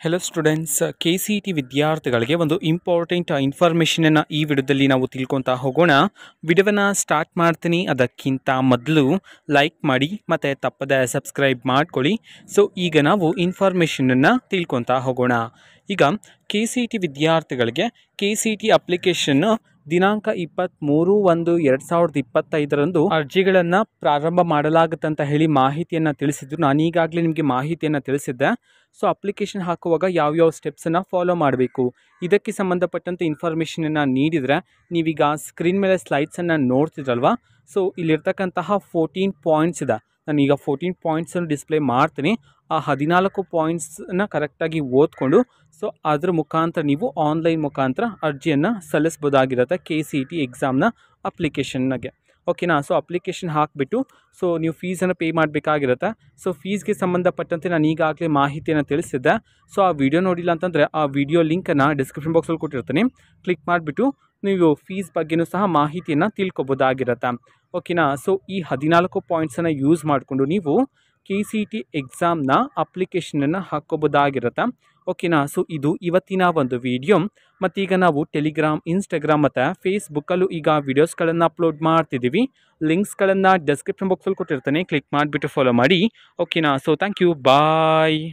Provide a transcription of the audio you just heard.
Hello students, K C T ವಿದ್ಯಾರ್ಥಿಗಳಿಗೆ ಒಂದು important ಇನ್ಫಾರ್ಮೇಷನನ್ನು ಈ ವಿಡಿಯೋದಲ್ಲಿ ನಾವು ತಿಳ್ಕೊತಾ ಹೋಗೋಣ. ವಿಡಿಯೋವನ್ನು ಸ್ಟಾರ್ಟ್ ಮಾಡ್ತೀನಿ. ಅದಕ್ಕಿಂತ ಮೊದಲು ಲೈಕ್ ಮಾಡಿ ಮತ್ತು ತಪ್ಪದೆ ಸಬ್ಸ್ಕ್ರೈಬ್ ಮಾಡ್ಕೊಳ್ಳಿ. ಸೊ ಈಗ ನಾವು ಇನ್ಫಾರ್ಮೇಷನನ್ನು ತಿಳ್ಕೊತಾ ಹೋಗೋಣ. ಈಗ ಕೆ ಸಿ ಟಿ ವಿದ್ಯಾರ್ಥಿಗಳಿಗೆ ಕೆ ಸಿ ಟಿ ಅಪ್ಲಿಕೇಶನ್ ದಿನಾಂಕ 23/1/2025 ಅರ್ಜಿಗಳನ್ನು ಪ್ರಾರಂಭ ಮಾಡಲಾಗುತ್ತಂತ ಹೇಳಿ ಮಾಹಿತಿಯನ್ನು ತಿಳಿಸಿದ್ರು. ನಾನೀಗಾಗಲೇ ನಿಮಗೆ ಮಾಹಿತಿಯನ್ನು ತಿಳಿಸಿದ್ದೆ. ಸೊ ಅಪ್ಲಿಕೇಶನ್ ಹಾಕುವಾಗ ಯಾವ್ಯಾವ ಸ್ಟೆಪ್ಸನ್ನು ಫಾಲೋ ಮಾಡಬೇಕು, ಇದಕ್ಕೆ ಸಂಬಂಧಪಟ್ಟಂತೆ ಇನ್ಫಾರ್ಮೇಷನನ್ನು ನೀಡಿದರೆ ನೀವೀಗ ಸ್ಕ್ರೀನ್ ಮೇಲೆ ಸ್ಲೈಡ್ಸನ್ನು ನೋಡ್ತಿದ್ರಲ್ವ. ಸೊ ಇಲ್ಲಿರ್ತಕ್ಕಂತಹ 14 ಪಾಯಿಂಟ್ಸ್ ಇದೆ. ನಾನೀಗ 14 ಪಾಯಿಂಟ್ಸನ್ನು ಡಿಸ್ಪ್ಲೇ ಮಾಡ್ತೀನಿ. ಆ 14 ಪಾಯಿಂಟ್ಸನ್ನು ಕರೆಕ್ಟಾಗಿ ಓದ್ಕೊಂಡು ಸೊ ಅದ್ರ ಮುಖಾಂತರ ನೀವು ಆನ್ಲೈನ್ ಮುಖಾಂತರ ಅರ್ಜಿಯನ್ನು ಸಲ್ಲಿಸ್ಬೋದಾಗಿರುತ್ತೆ ಕೆ ಸಿ ಟಿ ಎಕ್ಸಾಮ್ನ ಅಪ್ಲಿಕೇಶನ್ಗೆ. ಓಕೆನಾ. ಸೊ ಅಪ್ಲಿಕೇಶನ್ ಹಾಕಿಬಿಟ್ಟು ಸೊ ನೀವು ಫೀಸನ್ನು ಪೇ ಮಾಡಬೇಕಾಗಿರುತ್ತೆ. ಸೊ ಫೀಸ್ಗೆ ಸಂಬಂಧಪಟ್ಟಂತೆ ನಾನು ಈಗಾಗಲೇ ಮಾಹಿತಿಯನ್ನು ತಿಳಿಸಿದ್ದೆ. ಸೊ ಆ ವಿಡಿಯೋ ನೋಡಿಲ್ಲ ಅಂತಂದರೆ ಆ ವಿಡಿಯೋ ಲಿಂಕನ್ನು ಡಿಸ್ಕ್ರಿಪ್ಷನ್ ಬಾಕ್ಸಲ್ಲಿ ಕೊಟ್ಟಿರ್ತೀನಿ. ಕ್ಲಿಕ್ ಮಾಡಿಬಿಟ್ಟು ನೀವು ಫೀಸ್ ಬಗ್ಗೆಯೂ ಸಹ ಮಾಹಿತಿಯನ್ನು ತಿಳ್ಕೊಬೋದಾಗಿರುತ್ತೆ. ಓಕೆನಾ. ಸೊ ಈ 14 ಪಾಯಿಂಟ್ಸನ್ನು ಯೂಸ್ ಮಾಡಿಕೊಂಡು ನೀವು ಕೆ ಸಿ ಟಿ ಎಕ್ಸಾಮ್ನ ಅಪ್ಲಿಕೇಶನನ್ನು ಹಾಕ್ಕೋಬೋದಾಗಿರುತ್ತೆ. ಓಕೆನಾ. ಸೊ ಇದು ಇವತ್ತಿನ ಒಂದು ವಿಡಿಯೋ. ಮತ್ತೀಗ ನಾವು ಟೆಲಿಗ್ರಾಮ್, ಇನ್ಸ್ಟಾಗ್ರಾಮ್ ಮತ್ತು ಫೇಸ್ಬುಕ್ಕಲ್ಲೂ ಈಗ ವಿಡಿಯೋಸ್ಗಳನ್ನು ಅಪ್ಲೋಡ್ ಮಾಡ್ತಿದ್ದೀವಿ. ಲಿಂಕ್ಸ್ಗಳನ್ನು ಡಿಸ್ಕ್ರಿಪ್ಷನ್ ಬಾಕ್ಸಲ್ಲಿ ಕೊಟ್ಟಿರ್ತಾನೆ. ಕ್ಲಿಕ್ ಮಾಡಿಬಿಟ್ಟು ಫಾಲೋ ಮಾಡಿ. ಓಕೆನಾ. So thank you, bye.